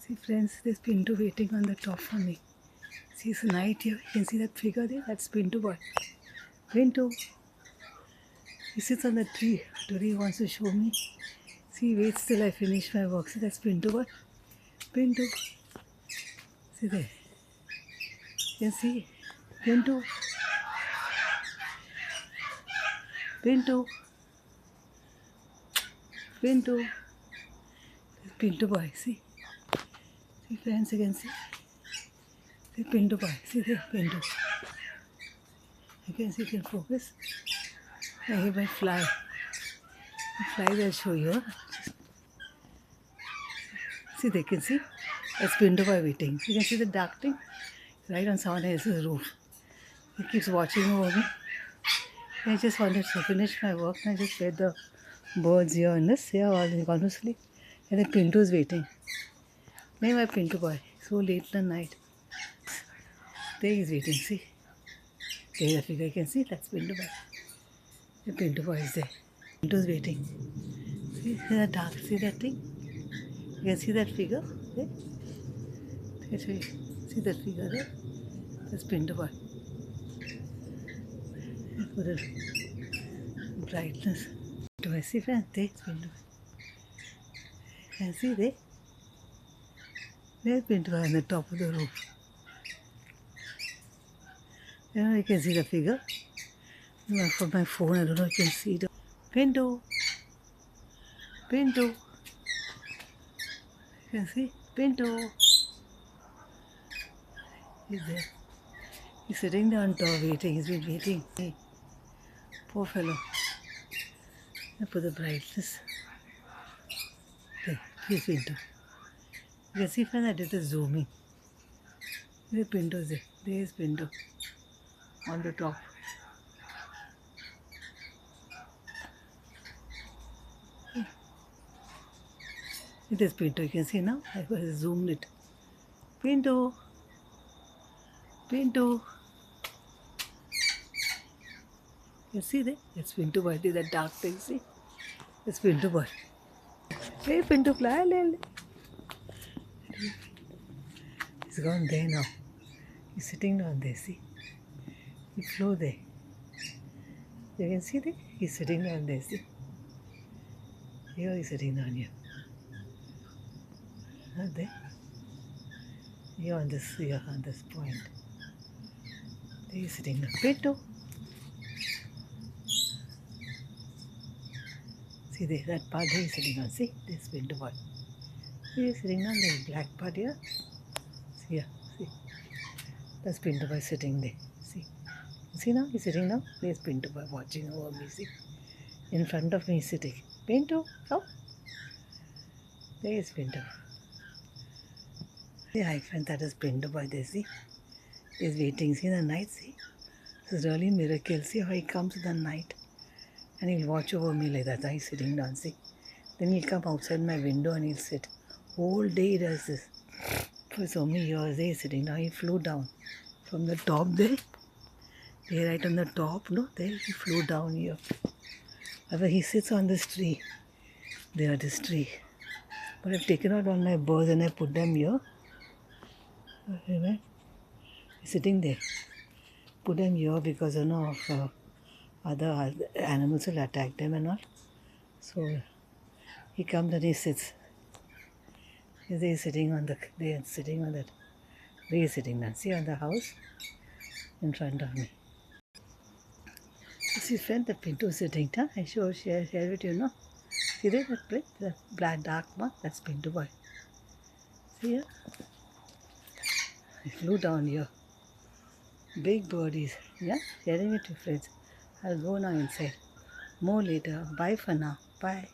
See friends, there's Pinto waiting on the top for me. See, it's night here. You can see that figure there? That's Pinto boy. Pinto. He sits on the tree. Today he wants to show me. See, he waits till I finish my work. See, that's Pinto boy. Pinto. See there. You can see. Pinto. Pinto. Pinto. Pinto boy. See. See friends, you can see. See Pinto boy. See there. Pinto. You can see, you can focus. I hear my fly. The flies I'll show you. Huh? See, they can see. That's Pinto boy waiting. You can see the dark thing right on someone else's roof. He keeps watching over me. I just wanted to finish my work and I just fed the birds here in this. Here, all they've gone to sleep. And the Pinto is waiting. Name my Pinto boy. So late in the night. There he's waiting. See. There's a figure. You can see that's Pinto boy. The Pinto boy is there. Pinto is waiting. See the dark. See that thing? You can see that figure there? See that figure there? That's Pinto boy. For the brightness. Do I see friends? There's Pinto boy. Can you see there? There's Pinto boy on the top of the roof. Now you can see the figure. From my phone, I don't know if you can see it. Pinto. Pinto. You can see? Pinto. He's there. He's sitting there on top waiting. He's been waiting. Hey, poor fellow. I put the brightness. There, here's Pinto. You can see friends, I did the zooming. There's Pinto there. There's Pinto on the top. It is Pinto. You can see now. I zoomed it. Pinto. Pinto. You see there? It's Pinto boy. There's that dark thing. See? It's Pinto boy. Hey, Pinto, fly. He's gone there now. He's sitting down there. See? He flew there. You can see there? He's sitting down there. See? Here he's sitting down here. Not there. Here on this point. There he's sitting down. Pinto. See there, that part there he's sitting on. See, this Pinto boy. He's sitting on the black part here. See here, see. That's Pinto boy sitting there. See. See now, he's sitting now. There's Pinto boy watching over me. See. In front of me he's sitting. Pinto, come. There is Pinto. See, hi friend, that is Pinto boy there. See. He's waiting. See the night, see. This is really a miracle. See how he comes in the night. And he'll watch over me like that. He's sitting down, see. Then he'll come outside my window and he'll sit. Whole day he does this. For so many years, he's sitting down. He flew down from the top there. There, right on the top, no? There, he flew down here. However, he sits on this tree. There, this tree. But I've taken out all my birds and I put them here. He's sitting there. Put them here because, you know, of other animals will attack them and all. So he comes and he sits. He's sitting on that. He's sitting now. See on the house in front of me. This is friend, the Pinto sitting. Huh? I share it, you know. See there, that place, the black dark mark. That's Pinto boy. See here. He flew down here. Big birdies. Yeah, sharing it to friends. I'll go now inside. More later. Bye for now. Bye.